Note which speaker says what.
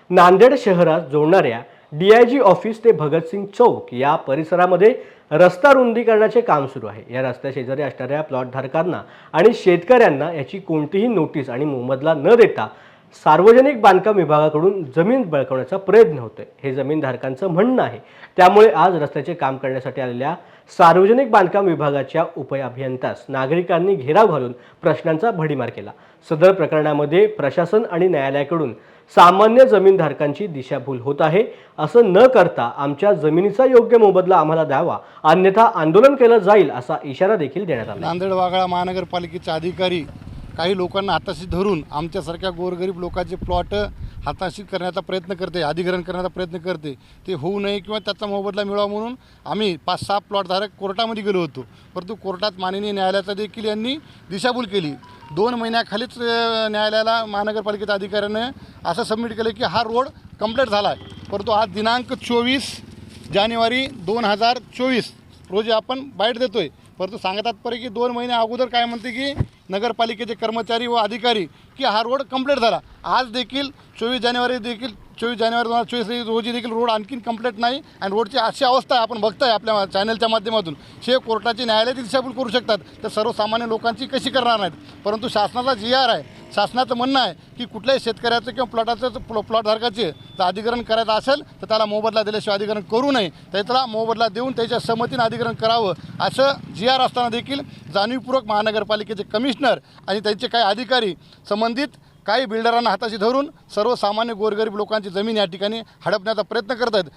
Speaker 1: नांदेड शहरात जोडणाऱ्या DIG office ते भगतसिंग चौक या परिसरामध्ये रस्ता रुंदीकरणाचे काम सुरू आहे। या रस्त्या शेजारी असणाऱ्या प्लॉट धारकांना आणि शेतकऱ्यांना याची कोणतीही नोटीस आणि मोबदला न देता सार्वजनिक बांधकाम विभागाकडून जमीन बळकावण्याचा प्रयत्न होतोय, हे जमीन धारकांचं म्हणणं आहे। त्यामुळे आज रस्त्याचे काम करण्यासाठी आलेल्या सार्वजनिक बांधकाम विभागाच्या उपअभियंत्यास नागरिकांनी घेराव घालून प्रश्नांचा भडीमार केला। सदर प्रकरणामध्ये प्रशासन आणि न्यायालयाकडून सामान्य जमीनधारकांची दिशाभूल होत आहे। असं न करता आमच्या जमिनीचा योग्य मोबदला आम्हाला द्यावा, अन्यथा आंदोलन केलं जाईल असा इशारा देखील देण्यात आला।
Speaker 2: नांदेड वाघाळा महानगरपालिकेचे अधिकारी काही लोकांना हाताशी धरून आमच्यासारख्या गोरगरीब लोकांचे प्लॉट हाताशी करण्याचा प्रयत्न करते, अधिग्रहण करण्याचा प्रयत्न करते। ते होऊ नये किंवा त्याचा मोबदला मिळावा म्हणून आम्ही 5-6 प्लॉटधारक कोर्टामध्ये गेलो होतो, परंतु कोर्टात माननीय न्यायालयाचा देखील यांनी दिशाभूल केली। 2 महिन्याखालीच न्यायालयाला महानगरपालिकेच्या अधिकाऱ्याने असं सबमिट केलं की हा रोड कंप्लीट झाला आहे, परंतु आज दिनांक 24 जानेवारी 2024 रोजी आपण बाईट देतोय, परंतु सांगतात परे की 2 महिने अगोदर काय म्हणते की नगरपालिकेचे कर्मचारी व अधिकारी की हा रोड कंप्लीट झाला। आज देखील 24 जानेवारी 2024 रोजी देखील रोड आणखीन कंप्लीट नाही आणि रोडची अशी अवस्था आपण बघताय आपल्या चॅनलच्या माध्यमातून। हे कोर्टाची न्यायालयाची दिशाभूल करू शकतात तर सर्वसामान्य लोकांची कशी करणार नाहीत। परंतु शासनाचा GR आहे, शासनाचं म्हणणं आहे की कुठल्याही शेतकऱ्याचं किंवा प्लॉटधारकाचे जर अधिग्रहण करायचं असेल तर त्याला मोबदला दिल्याशिवाय अधिग्रहण करू नये, त्याला मोबदला देऊन त्याच्या संमतीने अधिग्रहण करावं असं GR असताना देखील जाणीवपूर्वक महानगरपालिकेचे कमिशनर आणि त्यांचे काही अधिकारी संबंधित काही बिल्डरांना हाताशी धरून सर्वसामान्य गोरगरीब लोकांची जमीन या ठिकाणी हडपण्याचा प्रयत्न करत आहेत।